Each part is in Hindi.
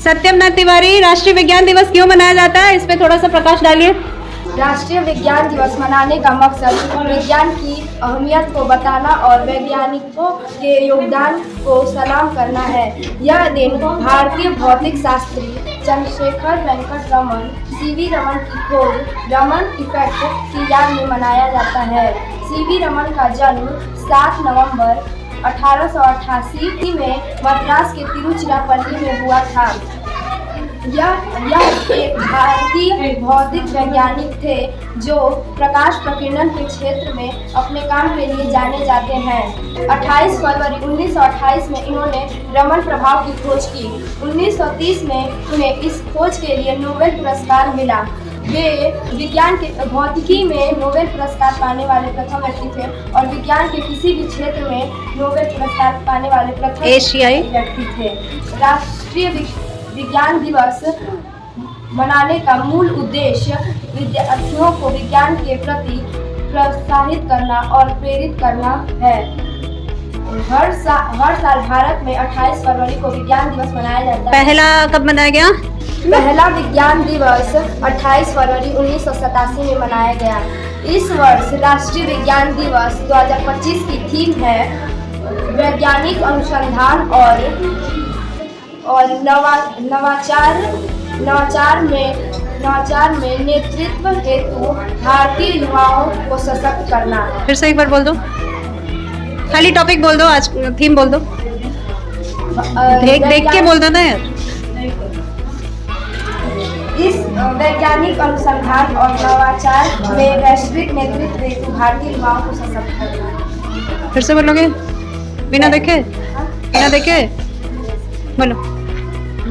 सत्यमनाथ तिवारी, राष्ट्रीय विज्ञान दिवस क्यों मनाया जाता है, इस पे थोड़ा सा प्रकाश डालिए। राष्ट्रीय विज्ञान दिवस मनाने का मकसद विज्ञान की अहमियत को बताना और वैज्ञानिकों के योगदान को सलाम करना है। यह दिन भारतीय भौतिक शास्त्री चंद्रशेखर वेंकट रमन सीवी रमन की खोज रमन इफेक्ट की याद में मनाया जाता है। सीवी रमन का जन्म 7 नवंबर 1888 में मद्रास के तिरुचिरापल्ली में हुआ था। यह एक भारतीय भौतिक वैज्ञानिक थे जो प्रकाश प्रकीर्णन के क्षेत्र में अपने काम के लिए जाने जाते हैं। 28 फरवरी 1928 में इन्होंने रमन प्रभाव की खोज की। 1930 में उन्हें इस खोज के लिए नोबेल पुरस्कार मिला। वे विज्ञान के भौतिकी में नोबेल पुरस्कार पाने वाले प्रथम व्यक्ति थे और विज्ञान के किसी भी क्षेत्र में नोबेल पुरस्कार पाने वाले प्रथम एशियाई व्यक्ति थे। राष्ट्रीय विज्ञान दिवस मनाने का मूल उद्देश्य विद्यार्थियों को विज्ञान के प्रति प्रोत्साहित करना और प्रेरित करना है। हर साल भारत में 28 फरवरी को विज्ञान दिवस मनाया जाता है। पहला कब मनाया गया? पहला विज्ञान दिवस 28 फरवरी 1987 में मनाया गया। इस वर्ष राष्ट्रीय विज्ञान दिवस 2025 की थीम है वैज्ञानिक अनुसंधान और नवाचार में नेतृत्व हेतु भारतीय युवाओं को सशक्त करना। फिर से एक बार बोल दो, खाली टॉपिक बोल दो, आज थीम बोल दो। देख के बोल दो ना यार। इस वैज्ञानिक अनुसंधान और नवाचार में वैश्विक नेतृत्व हेतु भारतीय युवाओं को सशक्त करना। फिर से बोलोगे बिना देखे? बिना देखे बोलो।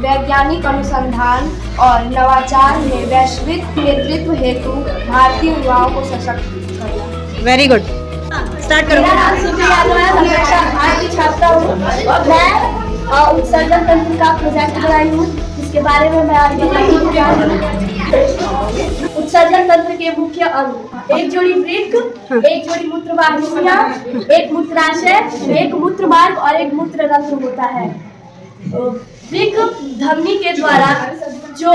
वैज्ञानिक अनुसंधान और नवाचार में वैश्विक नेतृत्व हेतु भारतीय युवाओं को सशक्त करना। वेरी गुड, स्टार्ट करो। मेरा नाम सुप्रिया यादव है, मैं कक्षा 8 की छात्रा हूँ। मैं उत्सर्जन तंत्र का प्रोजेक्ट बनाई हूँ, जिसके बारे में मैं आज बताऊंगी। उत्सर्जन तंत्र के मुख्य अंग: एक जोड़ी वृक्क, एक जोड़ी मूत्रवाहिनियां, एक मूत्राशय, एक मूत्र मार्ग और एक मूत्र रंध्र होता है। वृक्क धमनी के द्वारा जो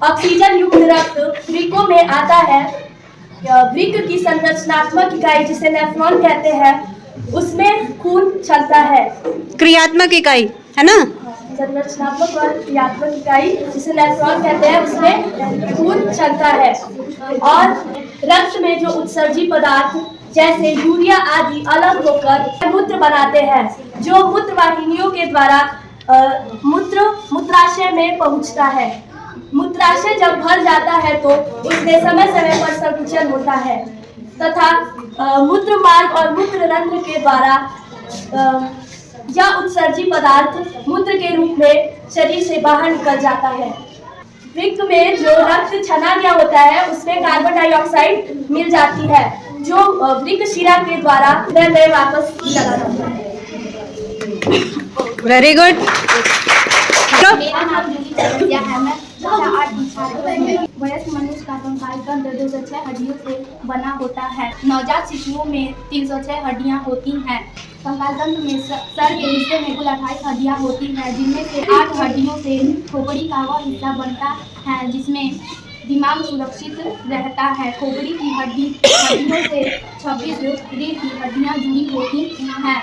ऑक्सीजन युक्त रक्त वृक्कों में आता है, वृक्क की संरचनात्मक इकाई जिसे नेफ्रॉन कहते हैं, उसमें खून चलता है। क्रियात्मक इकाई है ना? संरचनात्मक और क्रियात्मक इकाई जिसे नेफ्रॉन कहते हैं, उसमें खून चलता है। और रक्त में जो उत्सर्जी पदार्थ जैसे यूरिया आदि अलग होकर मूत्र बनाते हैं, जो मूत्रवाहिनियों के द्वारा मूत्राशय में पहुंचता है। मूत्राशय जब भर जाता है तो उसमें समय समय पर संकुचन होता है तथा मूत्र मार्ग और मूत्र रंध्र के द्वारा यह उत्सर्जी पदार्थ मूत्र के रूप में शरीर से बाहर निकल जाता है। वृक्क में जो रक्त छना गया होता है, उसमें कार्बन डाइऑक्साइड मिल जाती है, जो वृक्क शिरा के द्वारा हृदय में वापस चला जाता है। Very good. मेरा नाम जूली चरैया है, मैं कक्षा 8 की छात्रा हूँ। वयस्क मनुष्य का कंकाल तंत्र 206 हड्डियों से बना होता है। नवजात शिशुओं में 306 हड्डियाँ होती हैं। कंकाल तंत्र में सर के हिस्से में कुल 28 हड्डियाँ होती हैं, जिनमें से 8 हड्डियों से खोपड़ी का वह हिस्सा बनता है जिसमें दिमाग सुरक्षित रहता है। खोपड़ी की हड्डियों से 26 रीढ़ की हड्डियाँ जुड़ी होती हैं,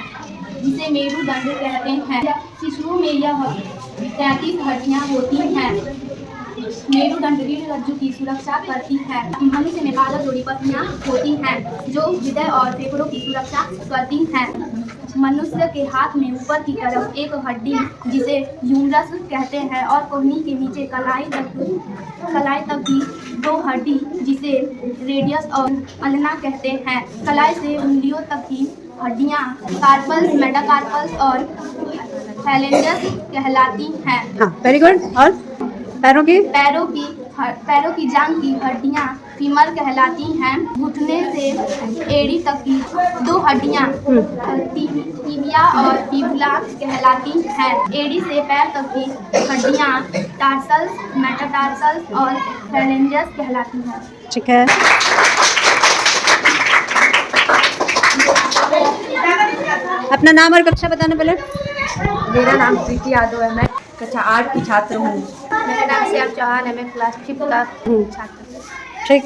जिसे मेरुदंड कहते हैं। शिशुओं में यह 33 हड्डियाँ होती हैं। मेरुदंड रीढ़ रज्जु की सुरक्षा करती है। मनुष्य में 12 जोड़ी पसलियाँ होती हैं, जो हृदय और फेफड़ों की सुरक्षा करती हैं। मनुष्य के हाथ में ऊपर की तरफ एक हड्डी जिसे ह्यूमरस कहते हैं और कोहनी के नीचे कलाई तक की 2 हड्डी जिसे रेडियस और अल्ना कहते हैं। कलाई से उंगलियों तक की हड्डियाँ कार्पल्स, मेटाकार्पल्स और फैलेंजस कहलाती हैं। हाँ, वेरी गुड। और पैरों की जांघ की हड्डियाँ फीमर कहलाती हैं। घुटने से एड़ी तक की 2 हड्डियाँ टिबिया और फिबुला कहलाती हैं। एड़ी से पैर तक की हड्डियाँ टार्सल्स, मेटाटार्सल्स और फैलेंजस कहलाती हैं। ठीक है। अपना नाम और कक्षा बताना पहले। मेरा नाम प्रीति यादव है, मैं कक्षा 8 की छात्र हूँ। मेरा नाम श्याम चौहान है, मैं क्लास 5 का छात्र हूँ। ठीक,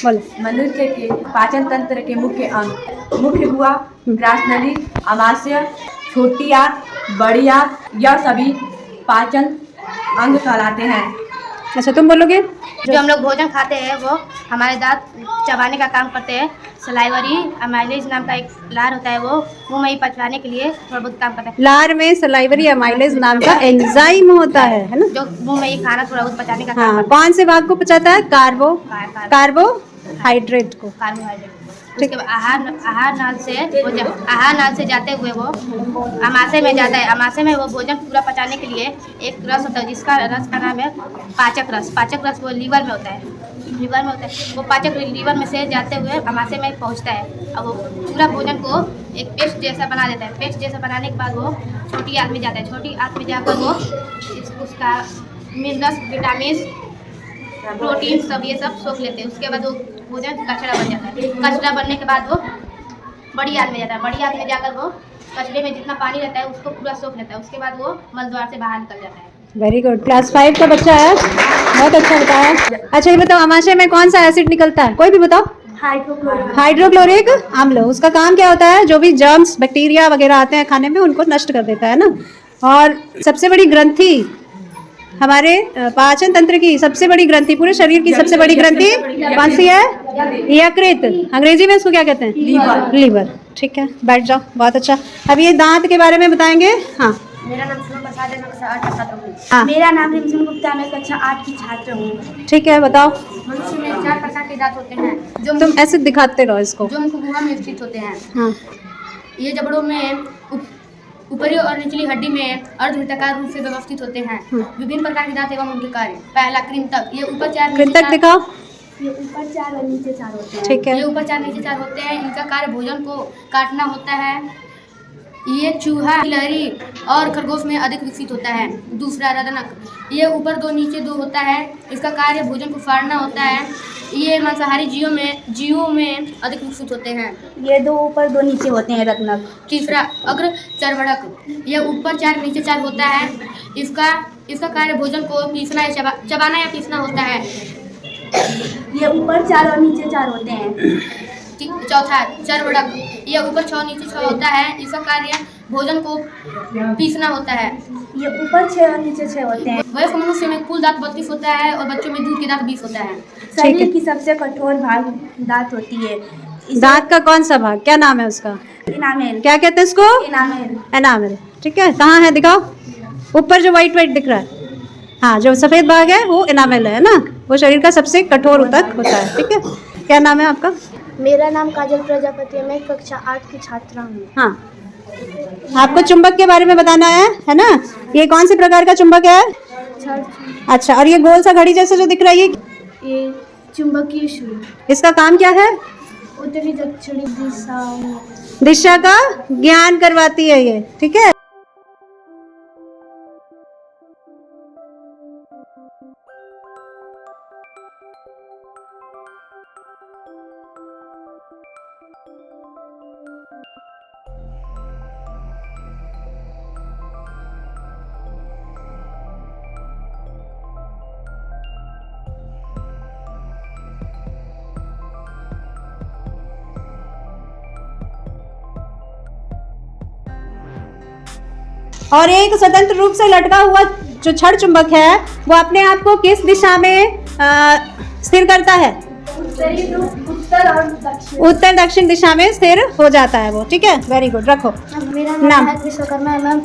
बोलो। मनुष्य के पाचन तंत्र के मुख्य अंग मुख्य हुआ, ग्रासनली, आमाशय, छोटी आंत, बड़ी आंत, यह सभी पाचन अंग कहलाते हैं। अच्छा, तुम बोलोगे? जो हम लोग भोजन खाते हैं वो हमारे दांत चबाने का काम करते हैं। सलाइवरी अमाइलेज नाम का एक लार होता है, वो मुंह में ही पचवाने के लिए थोड़ा बहुत काम करता है। लार में सलाइवरी अमाइलेज नाम का एंजाइम होता है ना? जो मुंह में ही खाना थोड़ा बहुत पचाने का काम हाँ, करता कौन से भाग को पचाता है? कार्बोहाइड्रेट को। है, कार्बोहाइड्रेट। उसके बाद आहार नाल से जाते हुए वो अमाशय में जाता है। अमाशय में वो भोजन पूरा पचाने के लिए एक रस होता है, जिसका रस का नाम है पाचक रस। पाचक रस वो लीवर में होता है, वो पाचक लीवर में से जाते हुए अमाशय में पहुंचता है। अब वो पूरा भोजन को एक पेस्ट जैसा बना देता है। पेस्ट जैसा बनाने के बाद वो छोटी आंत में जाता है। छोटी आंत में जाकर वो उसका मिनरल्स, विटामिन, प्रोटीन सब ये सब सोख लेते हैं। उसके बाद वो भोजन कचरा बन जाता है। कचरा बनने के बाद वो बड़ी आंत में जाता है। बड़ी आंत में जाकर वो कचरे में जितना पानी रहता है उसको पूरा सोख लेता है। उसके बाद वो मल द्वार से बाहर निकल जाता है। वेरी गुड, क्लास 5 का बच्चा है, बहुत अच्छा बताया। अच्छा, ये बताओ, अमाशय में कौन सा एसिड निकलता है? कोई भी बताओ। हाइड्रोक्लोरिक अम्ल। उसका काम क्या होता है? जो भी जर्म्स, बैक्टीरिया वगैरह आते हैं खाने में, उनको नष्ट कर देता है ना। और सबसे बड़ी ग्रंथि हमारे पाचन तंत्र की, सबसे बड़ी ग्रंथि, पूरे शरीर की सबसे बड़ी ग्रंथि कौन सी है? यकृत। अंग्रेजी में इसको क्या कहते हैं? लीवर। ठीक है, बैठ जाओ, बहुत अच्छा। अब ये दांत के बारे में बताएंगे। हाँ, मेरा नाम सुमन प्रसाद है, मैं कक्षा 8 का छात्र हूँ। हाँ। मेरा नाम रिमझिम गुप्ता, मैं कक्षा 8 की छात्र हूँ। ठीक है, बताओ। मनुष्य में 4 प्रकार के दांत होते हैं जो तुम ऐसे दिखाते रहो इसको। जो मुख गुहा में स्थित होते हैं। हाँ, ये जबड़ों में ऊपरी और निचली हड्डी में अर्धवृत्ताकार रूप से व्यवस्थित होते हैं। विभिन्न प्रकार के दांत एवं उनके कार्य। पहला कृंतक। ये ऊपर 4 कृंतक दिखाओ। ये ऊपर 4 और नीचे 4 होते हैं। ठीक है। ये ऊपर 4 नीचे 4 होते हैं। इनका कार्य भोजन को काटना होता है। ये चूहा, गिलहरी और खरगोश में अधिक विकसित होता है। दूसरा रदनक। ये ऊपर 2 नीचे 2 होता है। इसका कार्य भोजन को फाड़ना होता है। ये मांसाहारी जीवों में अधिक विकसित होते हैं। ये 2 ऊपर 2 नीचे होते हैं रत्नक। तीसरा अग्र चर्वणक। ये ऊपर 4 नीचे 4 होता है। इसका कार्य भोजन को पीसना या चबाना या पीसना होता है। ये ऊपर 4 और नीचे 4 होते हैं। चौथा चर्वणक। ये ऊपर 6 नीचे 6 होता है। इसका कार्य भोजन को पीसना होता है। ये ऊपर 6 और नीचे 6 होते हैं। वयस्क मनुष्य में कुल दांत 32 होता है और बच्चों में दूध के दांत 20 होता है। शरीर की सबसे कठोर भाग दांत होती है। दांत का कौन सा भाग, क्या नाम है उसका? इनामेल। क्या कहते हैं इसको? इनामेल। एनामेल। ठीक है, कहाँ है दिखाओ। ऊपर जो व्हाइट व्हाइट दिख रहा है, हाँ, जो सफेद भाग है वो एनामेल है ना। वो शरीर का सबसे कठोर ऊतक होता है। ठीक है, क्या नाम है आपका? मेरा नाम काजल प्रजापति है, मैं कक्षा 8 की छात्रा हूँ। हाँ, आपको चुंबक के बारे में बताना है ना। ये कौन से प्रकार का चुंबक है? अच्छा, और ये गोल सा घड़ी जैसा जो दिख रहा है ये चुंबकीय शुरू इसका काम क्या है? उत्तरी दक्षिणी दिशाओं दिशा का ज्ञान करवाती है ये। ठीक है, और एक स्वतंत्र रूप से लटका हुआ जो छड़ चुंबक है वो अपने आप को किस दिशा में स्थिर करता है? उत्तर दक्षिण दिशा में स्थिर हो जाता है वो। ठीक है, वेरी गुड, रखो। मेरा नाम? नाम है विश्वकर्मा है,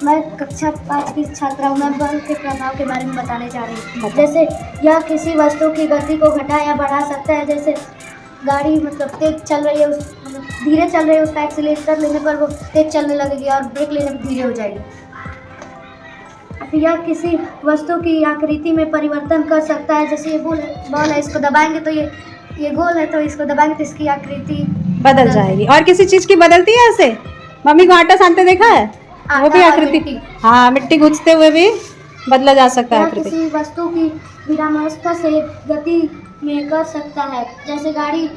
मैं कक्षा 5 की छात्रा हूँ। मैं बल के प्रभाव के बारे में बताने जा रही हूँ। जैसे यह किसी वस्तु की गति को घटा या बढ़ा सकता है। जैसे गाड़ी मतलब तेज चल रही है, मतलब धीरे चल रही है, उसका एक्सीलरेटर लेने पर वो तेज चलने लगेगी और ब्रेक लेने पर धीरे हो जाएगी। यह किसी वस्तु की आकृति में परिवर्तन कर सकता है। जैसे ये बॉल है, इसको दबाएंगे तो ये गोल है, तो इसको दबाएंगे तो इसकी आकृति बदल जाएगी। और किसी चीज की बदलती है ऐसे? मम्मी को आटा सानते देखा है? वो भी आकृति, हाँ, मिट्टी गूंथते हुए भी बदला जा सकता है आकृति। किसी वस्तु की विरामावस्था से गति में कर सकता है। जैसे गाड़ी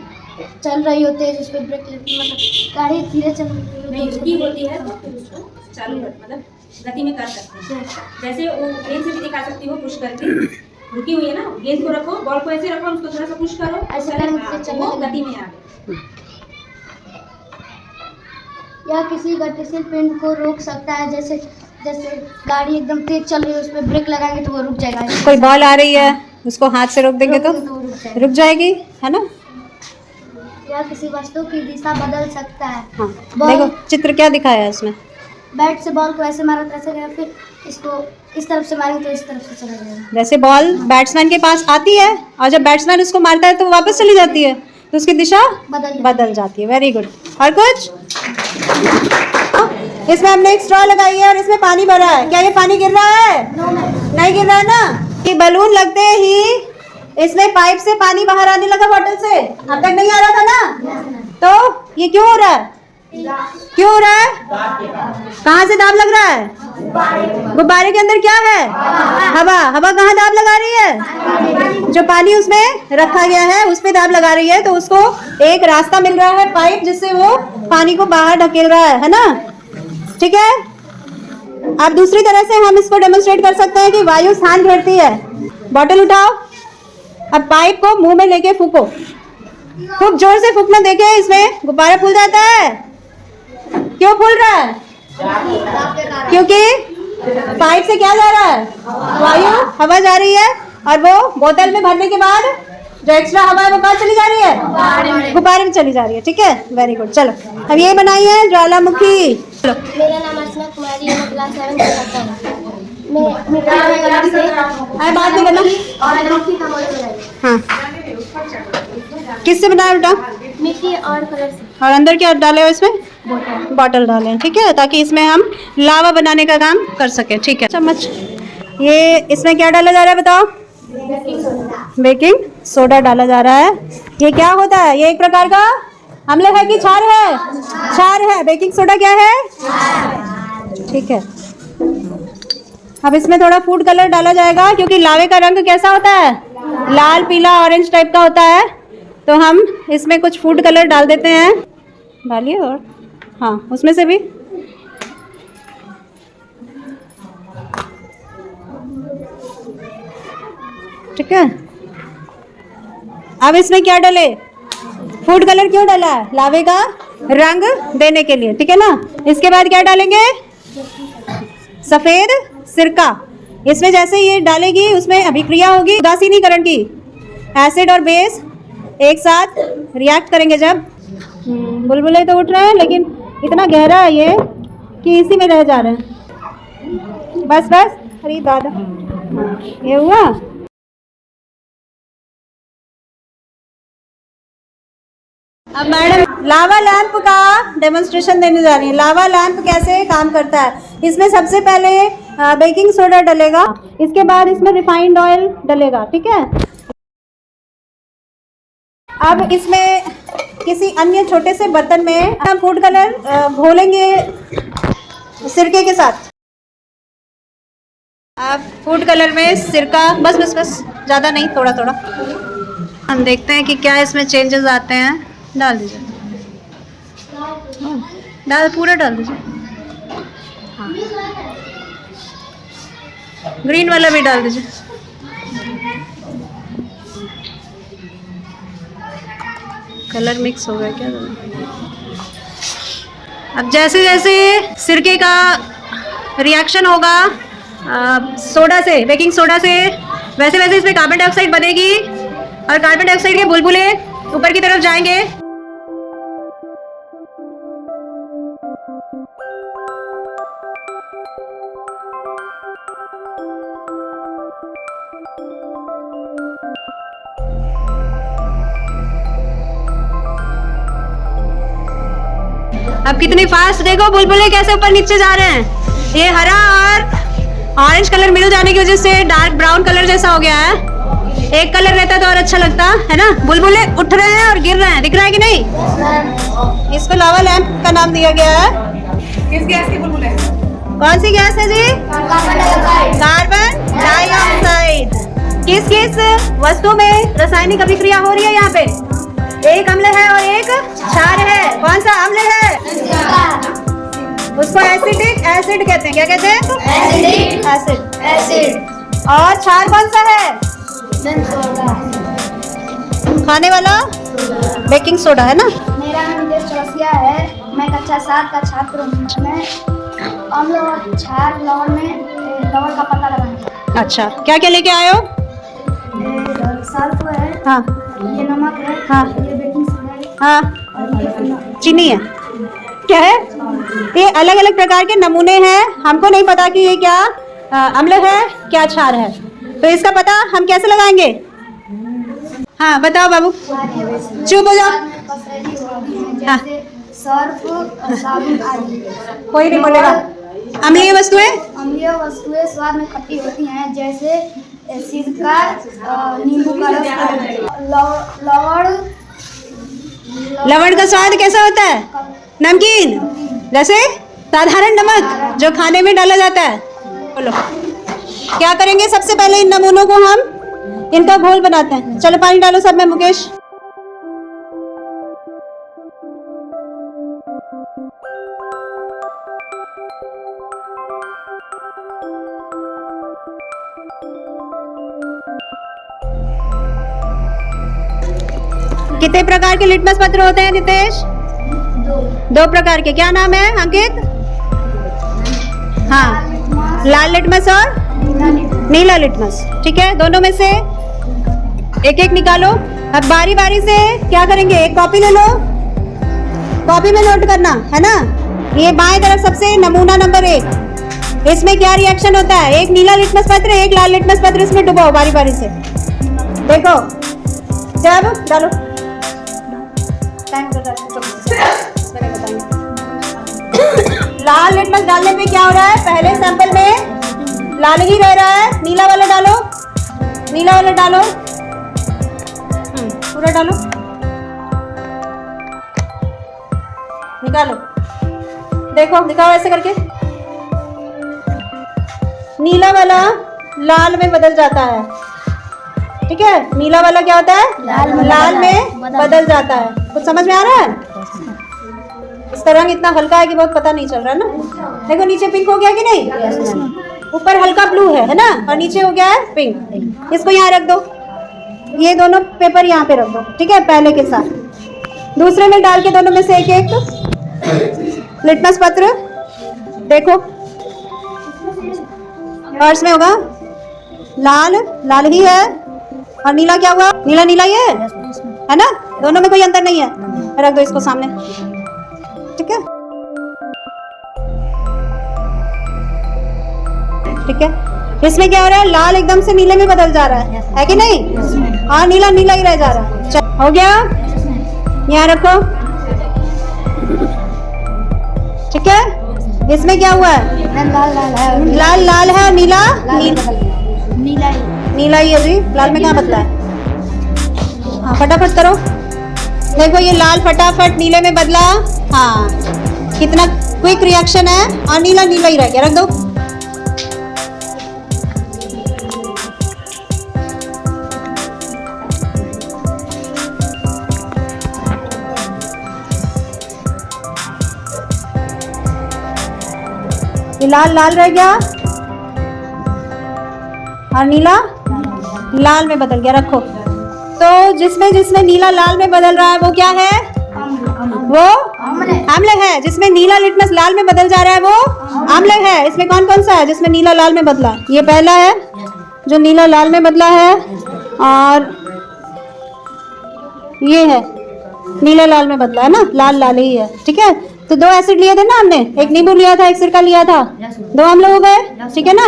चल रही होती है जिसपे ब्रेक मतलब गाड़ी धीरे चल रही होती है होती है तो चालू मतलब गति में कर सकते हैं। जैसे वो गेंद से भी दिखा सकती हो पुश करके, रुकी हुई है ना, गेंद को रखो, बॉल को ऐसे रखो, उसको थोड़ा सा पुश करो, ऐसे चले, करके चलने वो लगे। गति में आ गए। या किसी गतिशील पिंड को रोक सकता है, जैसे जैसे गाड़ी एकदम तेज चल रही है, उस पर ब्रेक लगाएंगे तो वो रुक जाएगा। कोई बॉल आ रही है, उसको हाथ से रोक देंगे तो रोकेंगे वो रुक जाएगा। रुक जाएगी, है ना। या किसी वस्तु की दिशा बदल सकता है। हाँ बॉल- देखो चित्र क्या दिखाया है इसमें। बैट से बॉल को ऐसे मारो तो ऐसे गया, फिर इसको इस तरफ से मारेंगे तो इस तरफ से चला जाएगा। जैसे बॉल बैट्समैन के पास आती है और जब बैट्समैन उसको मारता है तो वो वापस चली जाती है, तो उसकी दिशा बदल जाती है। Very good. और कुछ इसमें हमने एक स्ट्रॉ लगाई है और इसमें पानी भरा है। क्या ये पानी गिर रहा है? नहीं गिर रहा है ना। कि बलून लगते ही इसमें पाइप से पानी बाहर आने लगा बॉटल से, अब तक नहीं आ रहा था ना। तो ये क्यों हो रहा है? क्यों हो रहा है? कहाँ से दाब लग रहा है? गुब्बारे के अंदर क्या है? हवा। हवा कहाँ दाब लगा रही है? जो पानी उसमें रखा गया है उस पे दाब लगा रही है, तो उसको एक रास्ता मिल रहा है, पाइप, जिससे वो पानी को बाहर ढकेल रहा है ना। ठीक है। अब दूसरी तरह से हम इसको डेमोन्स्ट्रेट कर सकते हैं कि वायु स्थान घेरती है। बॉटल उठाओ, अब पाइप को मुंह में लेके फूको, खूब जोर से फूकना। देखे इसमें गुब्बारा फूल जाता है। क्यों फूल रहा है? क्योंकि पाइप से क्या जा रहा है? वायु, हवा जा रही है, और वो बोतल में भरने के बाद जो एक्स्ट्रा हवा है वो कहाँ चली जा रही है? गुब्बारे में चली जा रही है। ठीक है, वेरी गुड। चलो अब ये बनाई है ज्वालामुखी। चलो मेरा नाम अर्चना कुमारी है, मैं क्लास 7 में पढ़ता हूँ। मैं मिट्टी कलर से अरे बात नहीं करना। और मिट्टी का मॉडल बनाई। हाँ, किससे बनाया बेटा? मिट्टी और कलर से। और अंदर क्या डाले हो इसमें? बॉटल डाले हैं। ठीक है, ताकि इसमें हम लावा बनाने का काम कर सके। ठीक है। चम्मच, ये इसमें क्या डाला जा रहा है बताओ? बेकिंग सोडा डाला जा रहा है। ये क्या होता है? ये एक प्रकार का अम्ल है कि क्षार है? क्षार है। बेकिंग सोडा क्या है? ठीक है। अब इसमें थोड़ा फूड कलर डाला जाएगा, क्योंकि लावे का रंग कैसा होता है? लाल, पीला, ऑरेंज टाइप का होता है। तो हम इसमें कुछ फूड कलर डाल देते हैं। डालिए। और हाँ, उसमें से भी ठीक है। अब इसमें क्या डाले? फूड कलर क्यों डाला है? लावे का रंग देने के लिए। ठीक है ना। इसके बाद क्या डालेंगे? सफेद सिरका। इसमें जैसे ये डालेगी उसमें अभिक्रिया होगी उदासीनीकरण की। एसिड और बेस एक साथ रिएक्ट करेंगे जब। बुलबुले तो उठ रहे हैं, लेकिन इतना गहरा है ये कि इसी में रह जा रहे हैं। बस बस। अरे दादा, ये हुआ। अब मैडम लावा लैंप का डेमोन्स्ट्रेशन देने जा रही है। लावा लैंप कैसे काम करता है? इसमें सबसे पहले बेकिंग सोडा डलेगा, इसके बाद इसमें रिफाइंड ऑयल डलेगा। ठीक है। अब इसमें किसी अन्य छोटे से बर्तन में हम फूड कलर घोलेंगे सिरके के साथ। अब फूड कलर में सिरका, बस बस बस, ज़्यादा नहीं, थोड़ा थोड़ा। हम देखते हैं कि क्या इसमें चेंजेस आते हैं। डाल दीजिए। डाल, पूरा डाल दीजिए। हाँ, ग्रीन वाला भी डाल दीजिए। कलर मिक्स हो गया क्या? अब जैसे जैसे सिरके का रिएक्शन होगा सोडा से, बेकिंग सोडा से, वैसे वैसे इसमें कार्बन डाइऑक्साइड बनेगी, और कार्बन डाइऑक्साइड के बुलबुले ऊपर की तरफ जाएंगे। अब कितनी फास्ट देखो बुलबुले कैसे ऊपर नीचे जा रहे हैं। ये हरा और ऑरेंज कलर मिल जाने की वजह से डार्क ब्राउन कलर जैसा हो गया है। एक कलर रहता तो और अच्छा लगता है ना। बुलबुले उठ रहे हैं और गिर रहे हैं, दिख रहा है कि नहीं? इसको लावा लैंप का नाम दिया गया है। किस गैस के बुलबुले? कौन सी गैस है जी? Carbon dioxide. किस किस वस्तु में रासायनिक अभिक्रिया हो रही है यहाँ पे? एक अम्ल है और एक क्षार है। कौन सा अम्ल है? उसको एसिडिक एसिड कहते हैं। क्या कहते हैं? एसिड। एसिड। और क्षार कौन सा है? खाने वाला बेकिंग सोडा है ना। मेरा नाम नितेश चौरसिया है। मैं कक्षा 7 का छात्र हूँ। मैं अम्ल और क्षार लवण का पता लगाऊंगा। अच्छा, क्या क्या लेके आए हो? सल्फ है, हाँ ये नमक है, हाँ ये बेकिंग सोडा है हाँ, और ये चीनी है। क्या है? ये अलग अलग प्रकार के नमूने हैं। हमको नहीं पता कि ये क्या अम्ल है क्या क्षार है, तो इसका पता हम कैसे लगाएंगे? हाँ बताओ बाबू, चुप हो जाओ। हाँ, जैसे सर्फ, साबुन आदि। कोई नहीं बोलेगा। अम्लीय वस्तुएं? अम्लीय वस्तुएं स्वाद में खट्टी होती हैं, जैसे सिरका, नींबू का रस, लवण। लवण का स्वाद कैसा होता है? नमकीन, जैसे साधारण नमक जो खाने में डाला जाता है। बोलो क्या करेंगे? सबसे पहले इन नमूनों को हम इनका घोल बनाते हैं। चलो पानी डालो सब में। मुकेश, कितने प्रकार के लिटमस पत्र होते हैं नितेश? दो प्रकार के। क्या नाम है अंकित? हाँ, लाल लिटमस और नीला लिटमस। ठीक है, दोनों में से एक एक निकालो। अब बारी बारी से क्या करेंगे? एक कॉपी ले लो, कॉपी में नोट करना है ना। ये बाएं तरफ सबसे नमूना नंबर 1, इसमें क्या रिएक्शन होता है? एक नीला लिटमस पत्र, एक लाल लिटमस पत्र, इसमें डुबाओ बारी बारी से। देखो जब डालो, लाल लिटमस डालने पे क्या हो रहा है? पहले सैंपल में लाल ही रह रहा है। नीला वाला डालो, नीला वाला डालो, पूरा डालो, निकालो। देखो दिखाओ ऐसे करके। नीला वाला लाल में बदल जाता है। ठीक है, नीला वाला क्या होता है? लाल में बदल जाता है। कुछ समझ में आ रहा है? इसका रंग इतना हल्का है कि बहुत पता नहीं चल रहा है ना। देखो नीचे पिंक हो गया कि नहीं? ऊपर हल्का ब्लू है ना, और नीचे हो गया है पिंक। इसको यहाँ रख दो, ये दोनों पेपर यहाँ पे रख दो। ठीक है, पहले के साथ दूसरे में डाल के दोनों में से एक एक लिटमस पत्र। देखो फर्स्ट में होगा लाल, लाल ही है, और नीला क्या हुआ? नीला नीला ही है ना। दोनों में कोई अंतर नहीं है। रख दो इसको सामने। ठीक है, ठीक है। इसमें क्या हो रहा है? लाल एकदम से नीले में बदल जा रहा है कि नहीं? हाँ, नीला नीला ही रह जा रहा है। चल, हो गया? यहाँ रखो। ठीक है, इसमें क्या हुआ है? लाल लाल है और नीला नीला ही है जी। लाल में कहाँ बदला है? हाँ, फटाफट करो। देखो ये लाल फटाफट नीले में बदला। हाँ, कितना क्विक रिएक्शन है, और नीला नीला ही रह गया। रख दो। ये लाल लाल रह गया और नीला लाल में बदल गया। रखो। तो जिसमें जिसमें नीला लाल में बदल रहा है वो क्या है? वो अम्ल है। जिसमें नीला लिटमस लाल में बदल जा रहा है वो अम्ल है। इसमें कौन कौन सा है जिसमें नीला लाल में बदला? ये पहला है जो नीला लाल में बदला है, और ये है नीला लाल में बदला है ना, लाल लाल ही है। ठीक है, तो दो एसिड लिए थे ना हमने, एक नींबू लिया था, एक सिरका लिया था, दो अम्ल हो गए। ठीक है ना,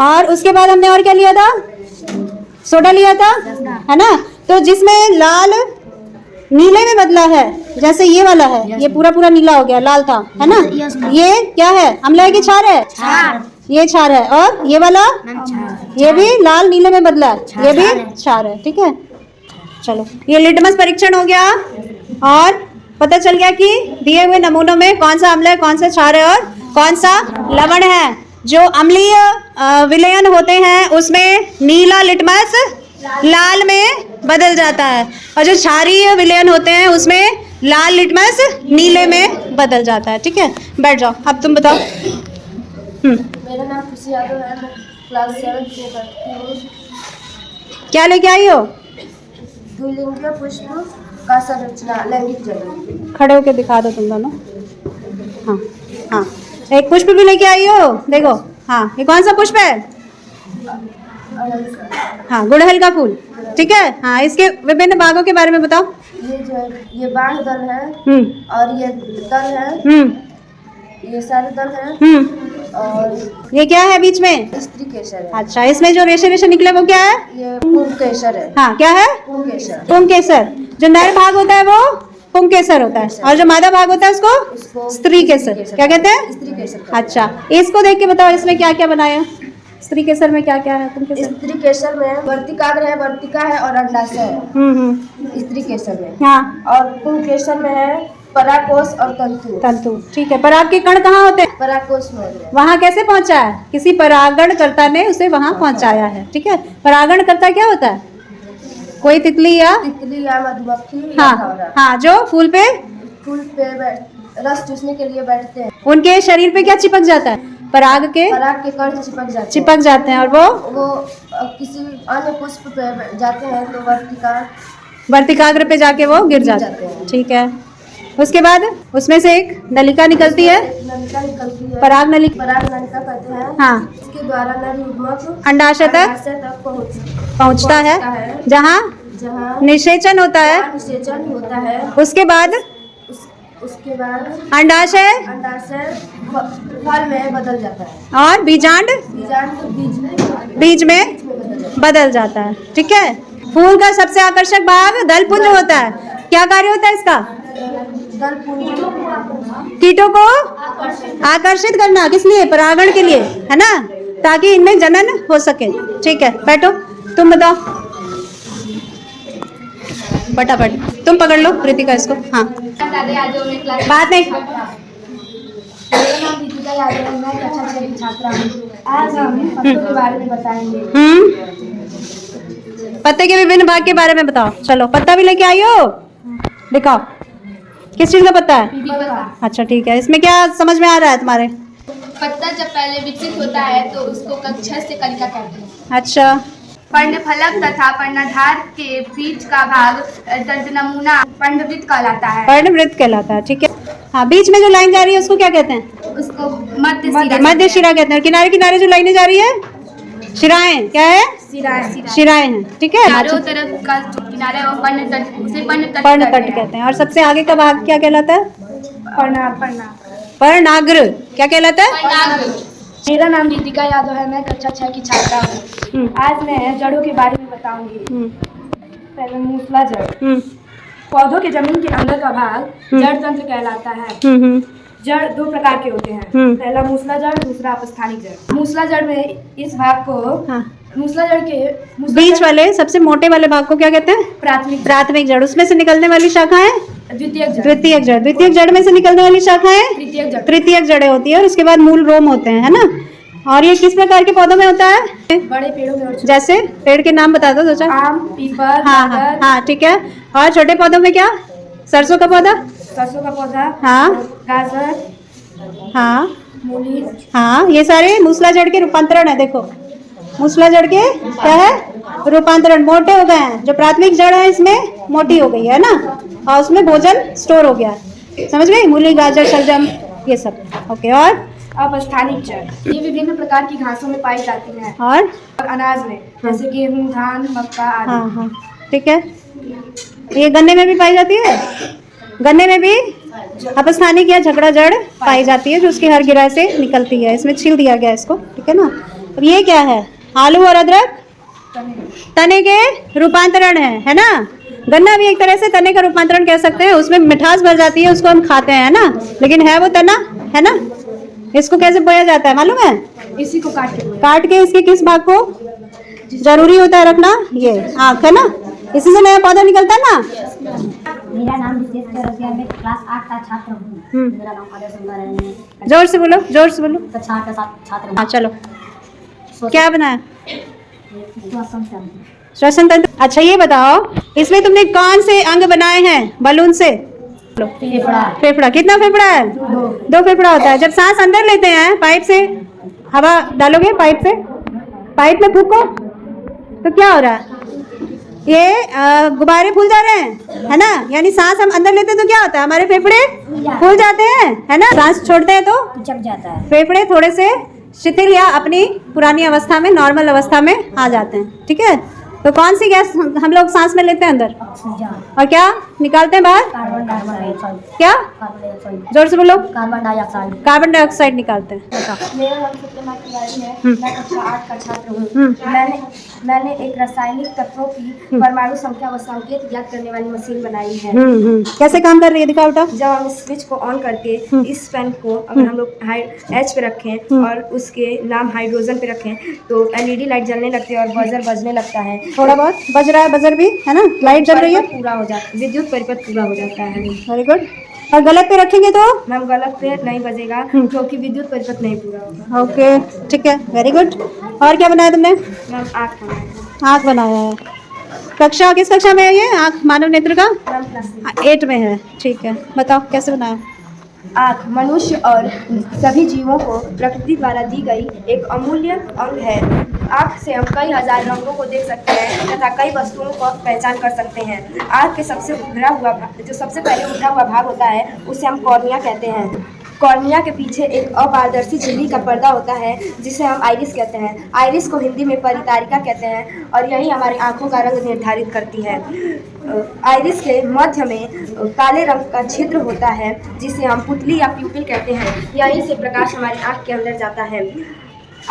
और उसके बाद हमने और क्या लिया था? सोडा लिया था, है ना। तो जिसमें लाल नीले में बदला है, जैसे ये वाला है, ये पूरा पूरा नीला हो गया, लाल था, है ना। ये क्या है? अम्ल है कि क्षार है? ये क्षार है। और ये वाला, ये भी लाल नीले में बदला है, ये भी क्षार है। ठीक है, चलो ये लिटमस परीक्षण हो गया, और पता चल गया कि दिए हुए नमूनों में कौन सा अम्ल है, कौन सा क्षार है और कौन सा लवण है। जो अम्लीय विलयन होते हैं उसमें नीला लिटमस लाल में बदल जाता है, और जो क्षारीय विलयन होते हैं उसमें लाल लिटमस नीले में बदल जाता है। ठीक है, बैठ जाओ। अब तुम बताओ। मेरा नाम खुशी यादव है, मैं क्लास 7 में पढ़ती हूँ। क्या लेके आई हो? द्विलिंगीय पुष्प का संरचना लैंगिक जगह। खड़े होके दिखा दो तुम दोनों। हाँ हाँ, एक पुष्प भी लेके आई हो, देखो। हाँ, ये कौन सा पुष्प है? हाँ, गुड़हल का फूल। ठीक है। हाँ, इसके विभिन्न भागों के बारे में बताओ। ये बाह्य दल है और ये दल है, ये सारे दल है और ये क्या है बीच में? स्त्री केसर है। अच्छा, इसमें जो रेशे रेशे निकले वो क्या है? ये पुंकेसर है। हाँ, क्या है? पुंकेसर। पुंकेसर। जो नर भाग होता है वो पुंकेसर होता है, और जो मादा भाग होता है उसको स्त्री केसर। क्या कहते हैं? स्त्री केसर। अच्छा, इसको देख के बताओ, इसमें क्या क्या बनाया? स्त्री केसर में क्या क्या है? पुंकेसर। स्त्री केसर में वर्तिकाग्र है, वर्तिका है और अंडाशय है स्त्री केसर में। हाँ, और पुंकेसर में है पराकोष और तंतु। तंतु। ठीक है, पराग के कण कहाँ होते हैं? पराकोष में है। वहाँ कैसे पहुँचा है? किसी परागणकर्ता ने उसे वहाँ पहुँचाया है। ठीक है, परागणकर्ता क्या होता है? कोई तितली या तितली या मधुमक्खी या हाँ भंवरा। हाँ, जो फूल पे रस चूसने के लिए बैठते हैं। उनके शरीर पे क्या चिपक जाता है? पराग के पराग के कण चिपक जाते हैं, और वो किसी अन्य पुष्प पे जाते हैं तो वर्तिकाग्र पे जाके वो गिर जाते हैं। ठीक है, उसके बाद उसमें से एक नलिका निकलती है, नलिका निकलती है। पराग नलिका। पराग नलिका कहते हैं। हाँ, इसके द्वारा नर युग्मक अंडाशय तक पहुँचता है, जहाँ निषेचन होता है। निषेचन होता है। उसके बाद उसके बाद अंडाशय फल में बदल जाता है और बीजांड बीज में बदल जाता है। ठीक है, फूल का सबसे आकर्षक भाग दलपुंज होता है। क्या कार्य होता है इसका? कीटों को आकर्षित करना। किस लिए? परागण के लिए, है ना, ताकि इनमें जनन हो सके। ठीक है, बैठो। तुम बताओ फटाफट, तुम पकड़ लो कृतिका इसको। हाँ, बात नहीं। मेरा नाम दीपिका यादव है, मैं कक्षा 6 की छात्रा हूँ। आज हम पत्तों के बारे में बताएंगे। पत्ते के विभिन्न भाग के बारे में बताओ। चलो, पत्ता भी लेके आई हो, दिखाओ। किस चीज का पत्ता है? पीपल का। अच्छा, ठीक है। इसमें क्या समझ में आ रहा है तुम्हारे? पत्ता जब पहले विकसित होता है तो उसको कक्षा से कलिका कहते हैं। अच्छा, पर्णफलक तथा पर्णधार के बीच का भाग दंतनमूना पर्णवृत्त कहलाता है। पर्णवृत्त कहलाता है। ठीक है। हाँ, बीच में जो लाइन जा रही है उसको क्या कहते हैं? उसको मध्य शिरा कहते हैं। किनारे किनारे जो लाइनें जा रही है, शिराएं। क्या है? शिराएं हैं। ठीक है। चारों तरफ का जो किनारा है वो उसे पर्णतट कहते हैं। और सबसे आगे का भाग क्या कहलाता है? पर्णाग्र। क्या कहलाता है? मेरा नाम दीपिका यादव है, मैं कक्षा 6 की छात्रा हूँ। आज मैं जड़ों के बारे में बताऊंगी। पहले मूसला जड़। पौधों के जमीन के अंदर का भाग जड़ तंत्र कहलाता है। जड़ दो प्रकार के होते हैं, पहला मूसला जड़, दूसरा अपस्थानिक जड़। मूसला जड़ में इस भाग को मूसला जड़ के बीच वाले सबसे मोटे वाले भाग को क्या कहते हैं? प्राथमिक जड़। उसमें से निकलने वाली शाखाएं द्वितीयक जड़। द्वितीयक जड़ में से निकलने वाली शाखाएं तृतीयक जड़ें होती है, और उसके बाद मूल रोम होते हैं, है ना। और ये किस प्रकार के पौधों में होता है? बड़े पेड़ों में। जैसे पेड़ के नाम बता दो दो चार। आम, पीपल, हाँ, ठीक है। और छोटे पौधों में क्या? सरसों का पौधा। सरसों का पौधा। हाँ, गाजर। हाँ, मूली। हाँ, ये सारे मूसला जड़ के रूपांतरण है। देखो, मूसला जड़ के क्या है? रूपांतरण। मोटे हो गए हैं। जो प्राथमिक जड़ है इसमें मोटी हो गई है ना, और उसमें भोजन स्टोर हो गया है। समझ गई? मूली, गाजर, शलजम, ये सब। ओके। और अपस्थानिक जड़ ये विभिन्न प्रकार की घासों में पाई जाती हैं और अनाज में, जैसे गेहूं, धान, मक्का आदि। हाँ हाँ, ठीक है। ये गन्ने में भी पाई जाती है। गन्ने में भी अपस्थानिक या झगड़ा जड़ पाई जाती है, जो उसकी हर गिरा से निकलती है। इसमें छील दिया गया इसको। ठीक है ना। अब ये क्या है? आलू और अदरक तने के रूपांतरण है ना। गन्ना भी एक तरह से तने का रूपांतरण कह सकते हैं। उसमें मिठास भर जाती है, उसको हम खाते हैं ना, लेकिन है वो तना, है ना। इसको कैसे बोया जाता है मालूम है? इसी को काट के इसके किस भाग को जरूरी होता है रखना? ये आँख है ना, इसी से नया पौधा निकलता है ना। मेरा नाम विशेष चौरसिया में क्लास 8 का छात्र हूँ। मेरा नाम अजय सुंदर है। जोर से बोलो, जोर से बोलो। कक्षा 8 का छात्र हूँ। हाँ, चलो। क्या बनाया? श्वसन तंत्र। श्वसन तंत्र। अच्छा, ये बताओ, इसमें तुमने कौन से अंग बनाए हैं बलून से? फेफड़ा। कितना फेफड़ा है? 2 फेफड़ा होता है। जब सांस अंदर लेते हैं पाइप से, हवा डालोगे पाइप से, पाइप में फूको तो क्या हो रहा है? ये गुब्बारे फूल जा रहे हैं, है ना? यानी सांस हम अंदर लेते हैं तो क्या होता है? हमारे फेफड़े फूल जाते हैं, है ना? सांस छोड़ते हैं तो जम जाता है। फेफड़े थोड़े से शिथिल या अपनी पुरानी अवस्था में, नॉर्मल अवस्था में आ जाते हैं। ठीक है, तो कौन सी गैस हम लोग सांस में लेते हैं अंदर और क्या निकालते हैं बाहर? Carbon dioxide. क्या? जोर से बोलो। Carbon dioxide. कार्बन डाइऑक्साइड निकालते हैं। मेरा नाम सत्यमा तिवारी है। मैं कक्षा 8 का छात्र हूँ। मैंने एक रासायनिक तत्वों की परमाणु संख्या व संकेत ज्ञात करने वाली मशीन बनाई है। कैसे काम कर रही है, दिखाओ बेटा। जब हम इस स्विच को ऑन करके इस पेन को अगर हम लोग एच पे रखें और उसके नाम हाइड्रोजन पे रखें तो एलईडी लाइट जलने लगती है और बजर बजने लगता है। थोड़ा बहुत बज रहा है, बजर भी है ना, लाइट जल रही है, पूरा हो जाता है, विद्युत परिपथ पूरा हो जाता है। Very good. और गलत पे रखेंगे तो? मैम गलत पे नहीं बजेगा क्योंकि विद्युत परिपथ नहीं पूरा होगा। ओके, ठीक है, वेरी गुड। और क्या बनाया तुमने? मैम आँख बनाया है। आँख बनाया है। कक्षा किस कक्षा में है ये? आँख मानव नेत्र का मैम प्लस 8 में है। ठीक है, बताओ कैसे बनाया? आँख मनुष्य और सभी जीवों को प्रकृति द्वारा दी गई एक अमूल्य अंग है। आँख से हम कई हजार रंगों को देख सकते हैं तथा कई वस्तुओं को पहचान कर सकते हैं। आँख के सबसे उभरा हुआ जो सबसे पहले उभरा हुआ भाग होता है उसे हम कॉर्निया कहते हैं। कॉर्निया के पीछे एक अपारदर्शी झिल्ली का पर्दा होता है जिसे हम आइरिस कहते हैं। आइरिस को हिंदी में परितारिका कहते हैं और यही हमारी आँखों का रंग निर्धारित करती है। आइरिस के मध्य में काले रंग का छिद्र होता है जिसे हम पुतली या प्यूपिल कहते हैं। यहीं से प्रकाश हमारी आँख के अंदर जाता है।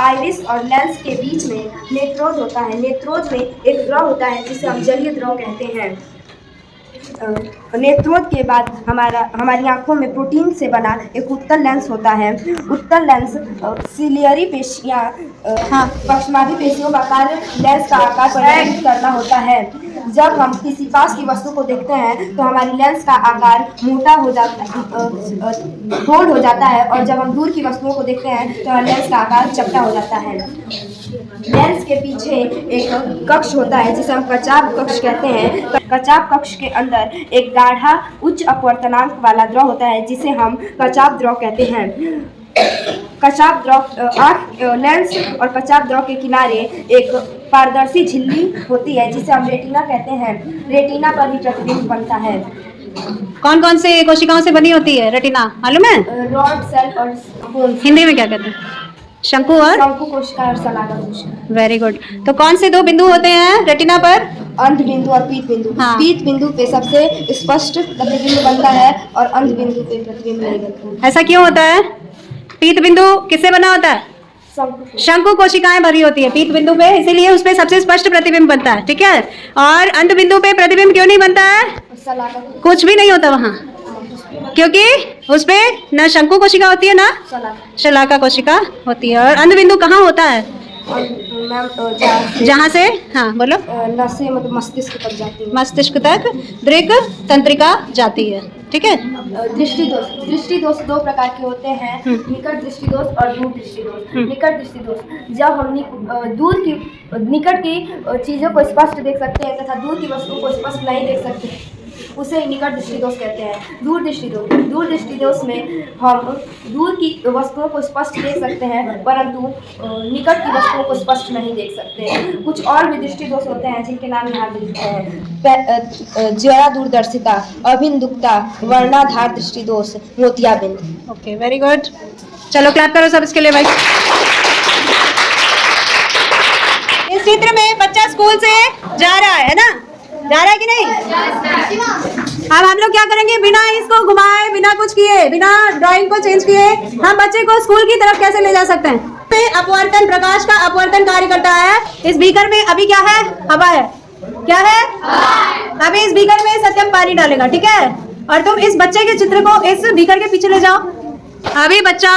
आइरिस और लेंस के बीच में नेत्रोज होता है। नेत्रोज में एक द्रव होता है जिसे हम जलीय द्रव कहते हैं। नेत्रोज के बाद हमारी आंखों में प्रोटीन से बना एक उत्तल लेंस होता है। उत्तल लेंस सिलियरी पेशियाँ पक्षमाधी पेशियों का कार्य लेंस का आकार परिवर्तित करना होता है। जब हम किसी पास की वस्तु को देखते हैं तो हमारी लेंस का आकार मोटा हो जाता है, गोल हो जाता है और जब हम दूर की वस्तुओं को देखते हैं तो लेंस का आकार चपटा हो जाता है। लेंस के पीछे एक कक्ष होता है जिसे हम कचाप कक्ष कहते हैं। कचाप कक्ष के अंदर एक गाढ़ा उच्च अपवर्तनांक वाला द्रव होता है जिसे हम कचाप द्रव कहते हैं। कचाप द्रव लेंस और कचाप द्रव के किनारे एक पारदर्शी झिल्ली होती है जिसे हम रेटिना कहते हैं। रेटिना पर ही प्रतिबिंब बनता है। कौन कौन से कोशिकाओं से बनी होती है रेटिना, मालूम है? रॉड सेल और बोन। हिंदी में क्या कहते हैं? शंकु और शंकु कोशिका और शलाका कोशिका। Very good. तो कौन से 2 बिंदु होते हैं रेटिना पर? अंध बिंदु और पीत बिंदु। हाँ। पीत बिंदु पे सबसे स्पष्ट प्रतिबिंब बनता है और अंध बिंदु पे प्रतिबिंब नहीं बनता। ऐसा क्यों होता है? पीत बिंदु किससे बना होता है? शंकु कोशिकाएं भरी होती है पीत बिंदु पे, इसीलिए उस पे सबसे स्पष्ट प्रतिबिंब बनता है। ठीक है, और अंध बिंदु पे प्रतिबिंब क्यों नहीं बनता है? कुछ भी नहीं होता वहाँ, क्योंकि उसपे न शंकु कोशिका होती है ना शलाका कोशिका होती है। और अंध बिंदु कहाँ होता है? जहाँ से, हाँ बोलो। नसें मतलब मस्तिष्क तक जाती है। मस्तिष्क तक दृक तंत्रिका जाती है। ठीक है। दृष्टि दोष। दृष्टि दोष 2 प्रकार के होते हैं, निकट दृष्टि दोष और दूर दृष्टि दोष। निकट दृष्टि दोष जब हम निकट की चीजों को स्पष्ट देख सकते हैं तथा दूर की वस्तुओं को स्पष्ट नहीं देख सकते उसे निकट दृष्टि दोष कहते हैं। दूर दृष्टि दोष में हम दूर की वस्तुओं को स्पष्ट देख सकते हैं परंतु निकट की वस्तुओं को स्पष्ट नहीं देख सकते। कुछ और भी दृष्टि दोष होते हैं जिनके नाम यहाँ लिखते हैं। ज्वारा दूरदर्शिता, अभिन्दुकता, वर्णाधार दृष्टि दोष, मोतियाबिंद। Okay, very good. चलो क्लैप करो सब इसके लिए भाई। इस चित्र में बच्चा स्कूल से जा रहा है ना, जा रहा है कि नहीं? अब हम लोग क्या करेंगे, बिना इसको घुमाए, बिना कुछ किए, बिना ड्राइंग को चेंज किए हम बच्चे को स्कूल की तरफ कैसे ले जा सकते हैं? अपवर्तन, प्रकाश का अपवर्तन कार्य करता है। इस बीकर में अभी क्या है? हवा है। क्या है? अभी इस बीकर में सत्यम पानी डालेगा, ठीक है? और तुम इस बच्चे के चित्र को इस बीकर के पीछे ले जाओ। अभी बच्चा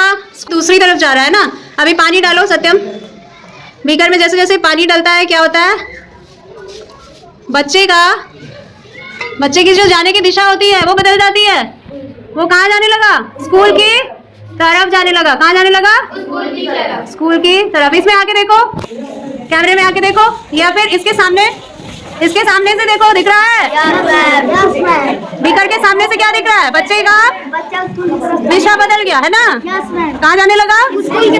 दूसरी तरफ जा रहा है ना, अभी पानी डालो सत्यम बीकर में। जैसे जैसे पानी डलता है क्या होता है? बच्चे की जो जाने की दिशा होती है वो बदल जाती है। वो कहाँ जाने लगा? स्कूल की तरफ जाने लगा। कहाँ जाने लगा? स्कूल की तरफ। इसमें आके देखो, कैमरे में आके देखो, या फिर इसके सामने से देखो, दिख रहा है? स्पीकर के सामने से क्या दिख रहा है बच्चे का? बच्चा स्कूल की तरफ दिशा बदल गया है ना? Yes ma'am. कहाँ जाने लगा? स्कूल की